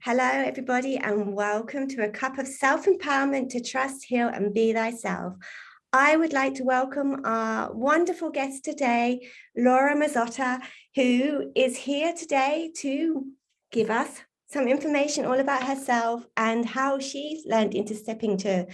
Hello, everybody, and welcome to a cup of self-empowerment to trust, heal, and be thyself. I would like to welcome our wonderful guest today, Laura Mazzotta, who is here today to give us some information all about herself and how she's learned into stepping to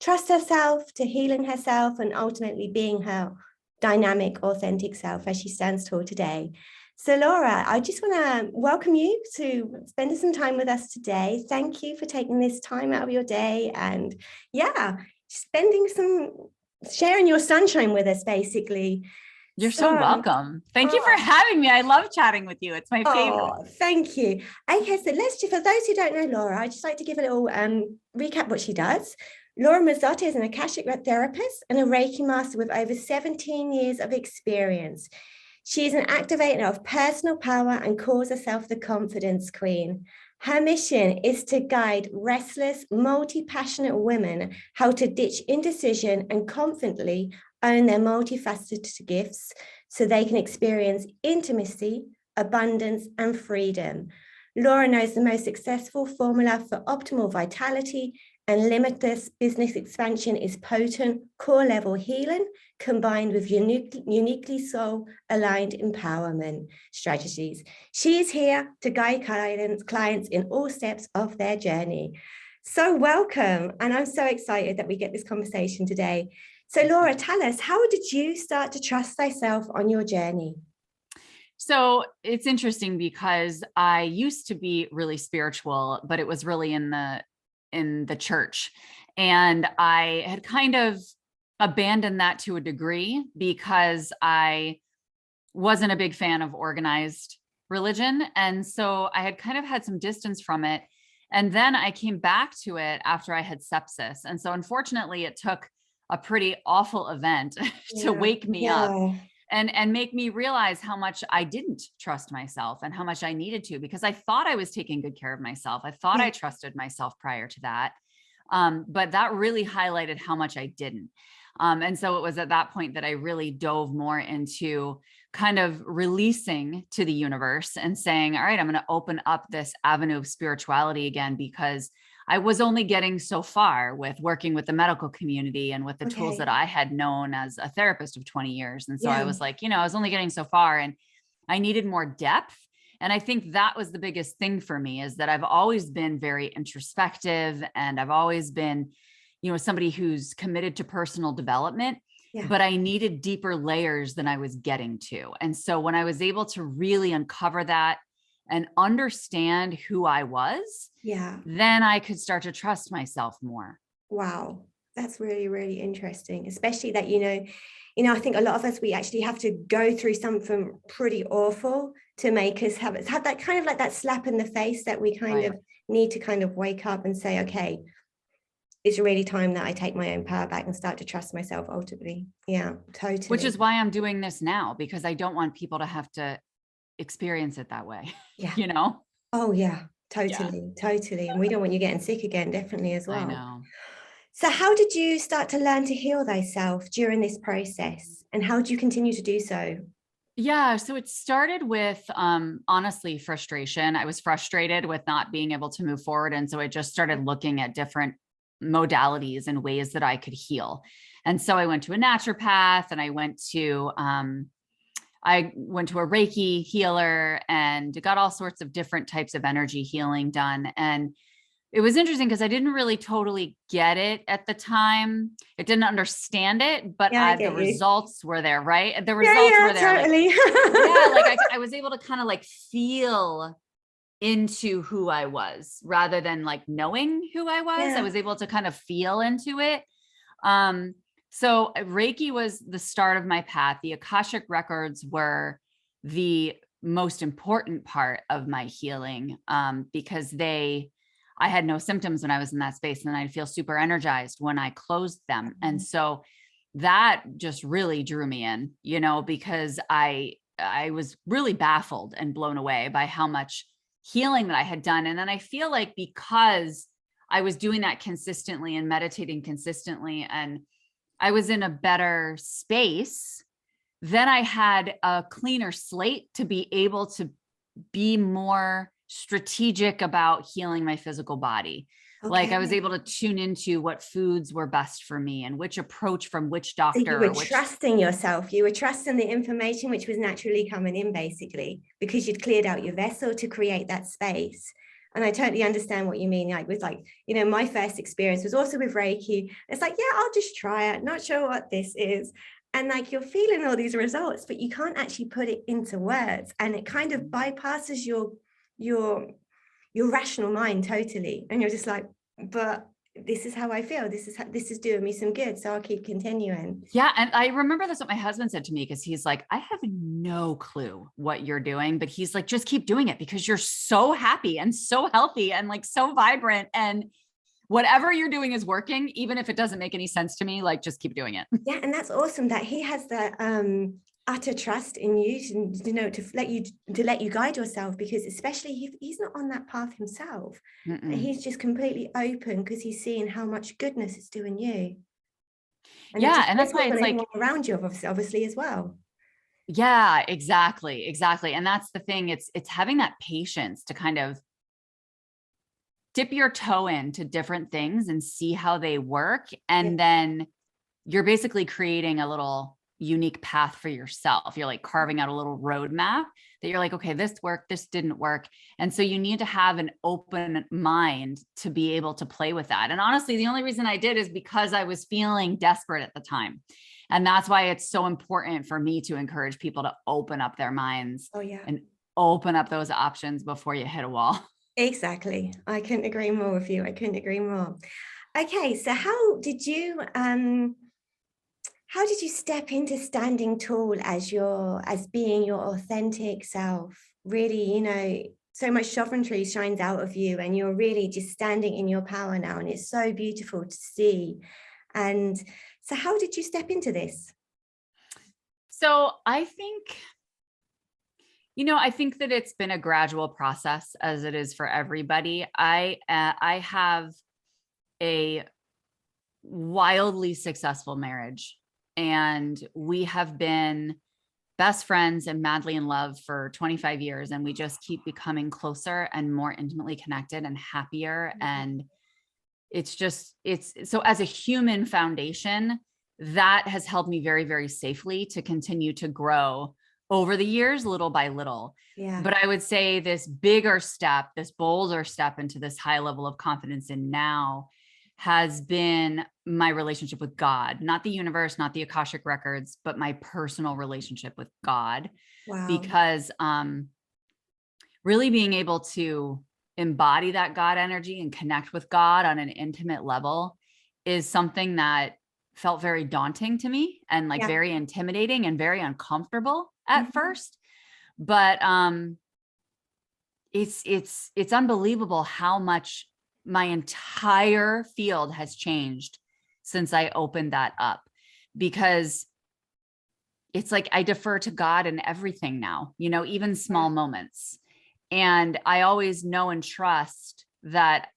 trust herself, to healing herself, and ultimately being her dynamic, authentic self as she stands tall today. So Laura, I just want to welcome you to spending some time with us today. Thank you for taking this time out of your day and sharing your sunshine with us, basically. You're so welcome. Thank you for having me. I love chatting with you. It's my favorite. Oh, thank you. Okay, so for those who don't know Laura, I'd just like to give a little recap what she does. Laura Mazzotta is an Akashic therapist and a Reiki Master with over 17 years of experience. She is an activator of personal power and calls herself the Confidence Queen. Her mission is to guide restless, multi-passionate women how to ditch indecision and confidently own their multifaceted gifts so they can experience intimacy, abundance, and freedom. Laura knows the most successful formula for optimal vitality and limitless business expansion is potent core level healing combined with uniquely soul-aligned empowerment strategies. She is here to guide clients in all steps of their journey. So welcome, and I'm so excited that we get this conversation today. So Laura, tell us, how did you start to trust thyself on your journey? So it's interesting because I used to be really spiritual, but it was really in the church. And I had kind of abandoned that to a degree because I wasn't a big fan of organized religion. And so I had kind of had some distance from it. And then I came back to it after I had sepsis. And so unfortunately, it took a pretty awful event to wake me up and make me realize how much I didn't trust myself and how much I needed to, because I thought I was taking good care of myself. I thought I trusted myself prior to that. But that really highlighted how much I didn't. And so it was at that point that I really dove more into kind of releasing to the universe and saying, all right, I'm going to open up this avenue of spirituality again, because I was only getting so far with working with the medical community and with the tools that I had known as a therapist of 20 years. And so I was like, I was only getting so far and I needed more depth. And I think that was the biggest thing for me, is that I've always been very introspective and I've always been, somebody who's committed to personal development, but I needed deeper layers than I was getting to. And so when I was able to really uncover that and understand who I was, then I could start to trust myself more. Wow. That's really, really interesting, especially that, I think a lot of us, we actually have to go through something pretty awful to make us have that kind of like that slap in the face that we kind of need to kind of wake up and say, okay, it's really time that I take my own power back and start to trust myself ultimately. Yeah, totally. Which is why I'm doing this now, because I don't want people to have to experience it that way. Oh yeah, totally. And we don't want you getting sick again, definitely, as well. I know. So how did you start to learn to heal thyself during this process, and how do you continue to do so? Yeah, so it started with honestly frustration. I was frustrated with not being able to move forward, and so I just started looking at different modalities and ways that I could heal. And so I went to a naturopath, and I went to a Reiki healer and got all sorts of different types of energy healing done. And it was interesting because I didn't really totally get it at the time. I didn't understand it, but the results were there, right? The results were there. Totally. I was able to kind of like feel into who I was rather than like knowing who I was. I was able to kind of feel into it. So Reiki was the start of my path. The Akashic records were the most important part of my healing, because I had no symptoms when I was in that space, and I'd feel super energized when I closed them. And so that just really drew me in, because I was really baffled and blown away by how much healing that I had done. And then I feel like because I was doing that consistently and meditating consistently, and I was in a better space, then I had a cleaner slate to be able to be more strategic about healing my physical body. Like I was able to tune into what foods were best for me and which approach from which So you doctor. were trusting yourself. You were trusting the information which was naturally coming in, basically, because you'd cleared out your vessel to create that space. And I totally understand what you mean. Like with like, you know, my first experience was also with Reiki. It's like, yeah, I'll just try it. Not sure what this is. And like you're feeling all these results, but you can't actually put it into words. And it kind of bypasses your rational mind totally. And you're just like, but this is how I feel. This is doing me some good. So I'll keep continuing. Yeah. And I remember that's what my husband said to me, because he's like, I have no clue what you're doing, but he's like, just keep doing it because you're so happy and so healthy and like so vibrant, and whatever you're doing is working, even if it doesn't make any sense to me, like just keep doing it. Yeah. And that's awesome that he has that utter trust in you to, you know, to let you guide yourself, because especially if he's not on that path himself, he's just completely open because he's seeing how much goodness it's doing you. And yeah. And that's why it's like around you, obviously as well. Yeah, exactly. Exactly. And that's the thing. It's having that patience to kind of dip your toe into different things and see how they work. And then you're basically creating a little unique path for yourself. You're like carving out a little roadmap that you're like, okay, this worked, this didn't work. And so you need to have an open mind to be able to play with that. And honestly, the only reason I did is because I was feeling desperate at the time. And that's why it's so important for me to encourage people to open up their minds and open up those options before you hit a wall. Exactly. I couldn't agree more with you. I couldn't agree more. Okay. So how did you step into standing tall as being your authentic self? Really, you know, so much sovereignty shines out of you and you're really just standing in your power now. And it's so beautiful to see. And so how did you step into this? So I think, I think that it's been a gradual process, as it is for everybody. I have a wildly successful marriage, and we have been best friends and madly in love for 25 years. And we just keep becoming closer and more intimately connected and happier. And it's so as a human foundation, that has helped me very, very safely to continue to grow over the years, little by little. Yeah. But I would say this bigger step, this bolder step into this high level of confidence in now has been my relationship with God, not the universe, not the Akashic records, but my personal relationship with God. Wow. Because really being able to embody that God energy and connect with God on an intimate level is something that felt very daunting to me and like very intimidating and very uncomfortable at first. But it's unbelievable how much my entire field has changed since I opened that up, because it's like I defer to God in everything now, even small moments. And I always know and trust that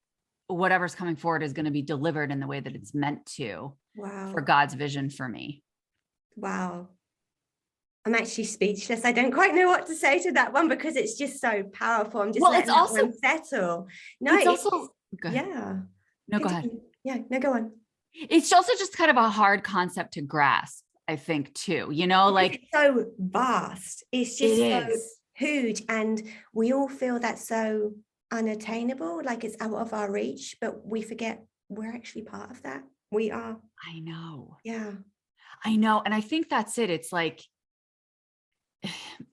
whatever's coming forward is going to be delivered in the way that it's meant to. Wow. For God's vision for me. Wow. I'm actually speechless. I don't quite know what to say to that one because it's just so powerful. I'm just letting that one settle. No, it's also go ahead. Yeah, no, go on. It's also just kind of a hard concept to grasp, I think, too. Like it's so vast. It's just so huge, and we all feel that's so unattainable, like it's out of our reach, but we forget we're actually part of that. We are. I know. Yeah. I know. And I think that's it. It's like,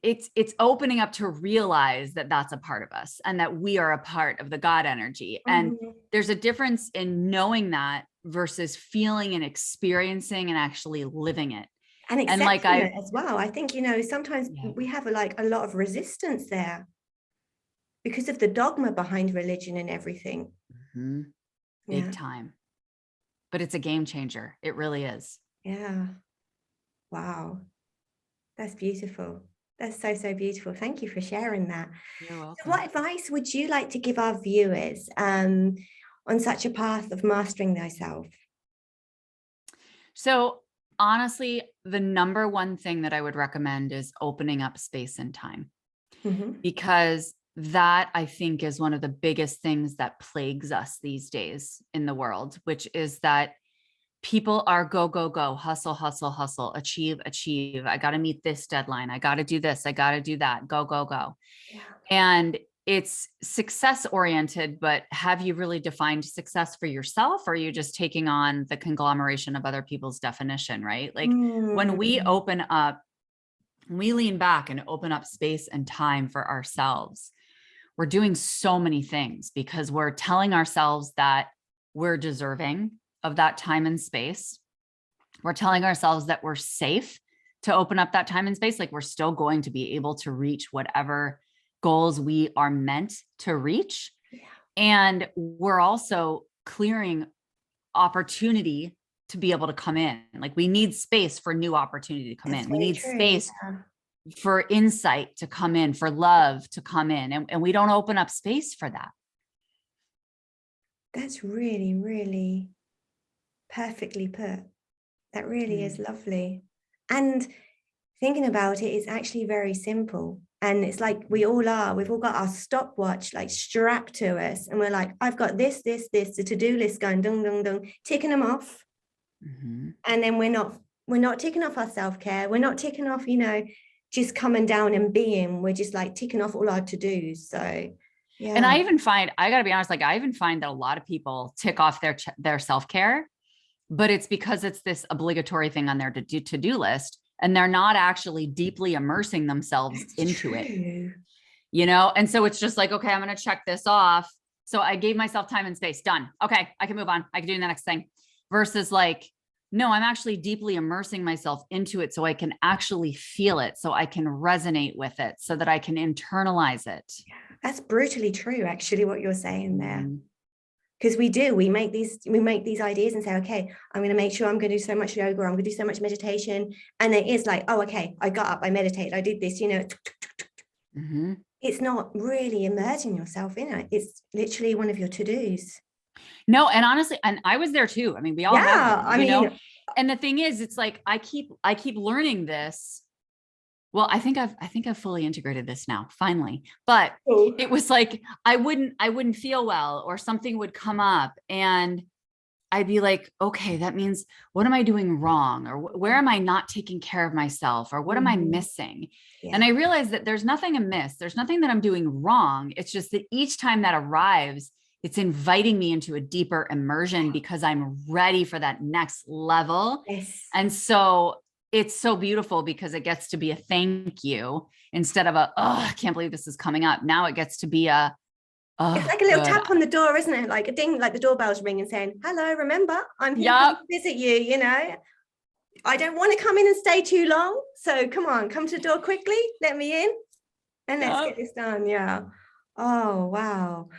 it's opening up to realize that that's a part of us and that we are a part of the God energy. And there's a difference in knowing that versus feeling and experiencing and actually living it. And accepting it as well. I think, sometimes we have a lot of resistance there because of the dogma behind religion and everything. Big time. But it's a game changer. It really is. Yeah. Wow. That's beautiful. That's so, so beautiful. Thank you for sharing that. You're welcome. So what advice would you like to give our viewers on such a path of mastering thyself? So honestly, the number one thing that I would recommend is opening up space and time. Because that I think is one of the biggest things that plagues us these days in the world, which is that people are go, go, go, hustle, hustle, hustle, achieve, achieve. I got to meet this deadline. I got to do this. I got to do that. Go, go, go. Yeah. And it's success oriented, but have you really defined success for yourself? Or are you just taking on the conglomeration of other people's definition, right? Like when we open up, we lean back and open up space and time for ourselves, we're doing so many things because we're telling ourselves that we're deserving of that time and space. We're telling ourselves that we're safe to open up that time and space. Like we're still going to be able to reach whatever goals we are meant to reach. And we're also clearing opportunity to be able to come in. Like we need space for new opportunity to come in. We need space for insight to come in, for love to come in. And we don't open up space for that. That's really, really perfectly put. That really is lovely. And thinking about it, it's actually very simple. And it's like we've all got our stopwatch like strapped to us. And we're like, I've got this, the to-do list going, dung, dung, dung, ticking them off. And then we're not ticking off our self-care. We're not ticking off, just coming down and being. We're just like ticking off all our to-dos. So yeah. And I gotta be honest, like I even find that a lot of people tick off their self-care, but it's because it's this obligatory thing on their to-do list. And they're not actually deeply immersing themselves into it, And so it's just like, okay, I'm going to check this off. So I gave myself time and space, done. Okay. I can move on. I can do the next thing versus like, no, I'm actually deeply immersing myself into it so I can actually feel it, so I can resonate with it, so that I can internalize it. That's brutally true, actually, what you're saying there. Because we make these ideas and say, okay, I'm going to make sure I'm going to do so much yoga, or I'm going to do so much meditation. And it is like, oh, okay, I got up, I meditated, I did this, It's not really immersing yourself in it. It's literally one of your to-dos. No, and honestly, and I was there too. I mean, we all have them, know? And the thing is, it's like, I keep learning this. Well, I think I've fully integrated this now, finally. But it was like, I wouldn't feel well, or something would come up and I'd be like, okay, that means what am I doing wrong? Or where am I not taking care of myself? Or what am I missing? Yeah. And I realized that there's nothing amiss. There's nothing that I'm doing wrong. It's just that each time that arrives, it's inviting me into a deeper immersion because I'm ready for that next level. Yes. And so it's so beautiful because it gets to be a thank you instead of I can't believe this is coming up. Now it gets to be it's like a little tap on the door, isn't it? Like a ding, like the doorbell's ringing saying, hello, remember, I'm here to visit you, I don't want to come in and stay too long. So come on, come to the door quickly, let me in, and let's get this done. Yeah. Oh, wow.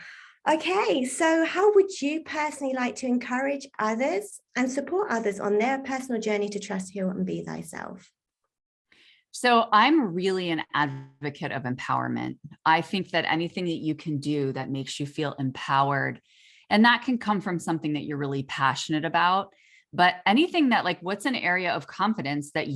Okay, so how would you personally like to encourage others and support others on their personal journey to trust, heal, and be thyself? So I'm really an advocate of empowerment. I think that anything that you can do that makes you feel empowered, and that can come from something that you're really passionate about, but anything that, like, what's an area of confidence that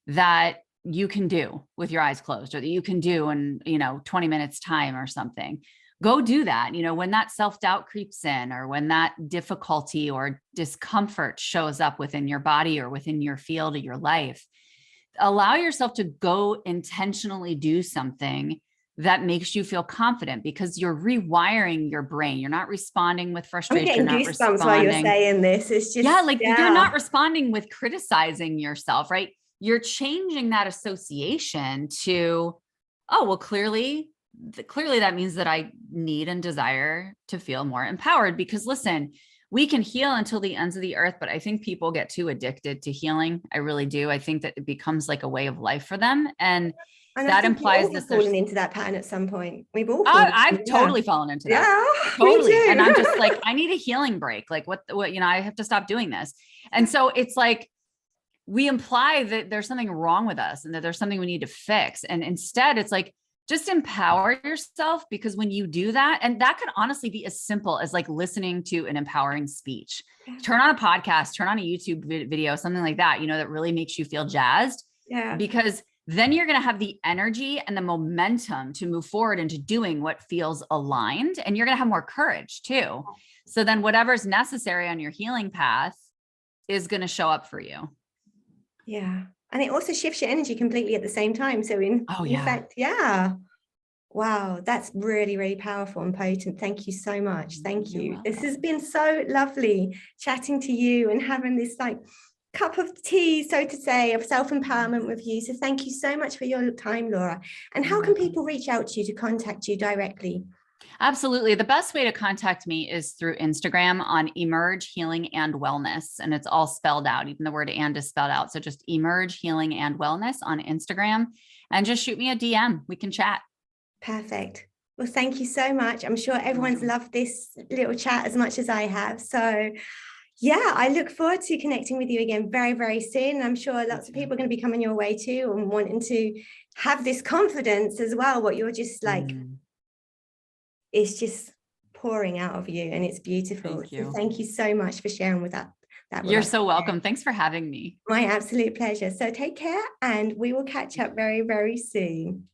that you can do with your eyes closed, or that you can do in, 20 minutes time or something. Go do that. When that self-doubt creeps in, or when that difficulty or discomfort shows up within your body or within your field of your life, allow yourself to go intentionally do something that makes you feel confident, because you're rewiring your brain. You're not responding with frustration. I'm getting goosebumps while you're saying this. It's just, you're not responding with criticizing yourself, right? You're changing that association to, clearly that means that I need and desire to feel more empowered. Because listen, we can heal until the ends of the earth, but I think people get too addicted to healing. I really do. I think that it becomes like a way of life for them. And that implies this. Fallen into that pattern at some point. We've all I've totally fallen into that. Yeah, totally. Me too. And I'm just like, I need a healing break. Like what, I have to stop doing this. And so it's like, we imply that there's something wrong with us and that there's something we need to fix. And instead it's like, just empower yourself, because when you do that, and that could honestly be as simple as like listening to an empowering speech, turn on a podcast, turn on a YouTube video, something like that, that really makes you feel jazzed. Yeah. Because then you're going to have the energy and the momentum to move forward into doing what feels aligned. And you're going to have more courage too. So then whatever's necessary on your healing path is going to show up for you. Yeah. And it also shifts your energy completely at the same time. So in fact, yeah. Wow, that's really, really powerful and potent. Thank you so much. Thank you. This has been so lovely chatting to you and having this like cup of tea, so to say, of self-empowerment with you. So thank you so much for your time, Laura. And how can people reach out to you to contact you directly? Absolutely. The best way to contact me is through Instagram on Emerge Healing and Wellness. And it's all spelled out. Even the word "and" is spelled out. So just Emerge Healing and Wellness on Instagram, and just shoot me a DM. We can chat. Perfect. Well, thank you so much. I'm sure everyone's loved this little chat as much as I have. So yeah, I look forward to connecting with you again very, very soon. I'm sure lots of people are going to be coming your way too and wanting to have this confidence as well. What you're just like, it's just pouring out of you, and it's beautiful. So thank you so much for sharing with that. You're so welcome. Thanks for having me. My absolute pleasure. So take care, and we will catch up very, very soon.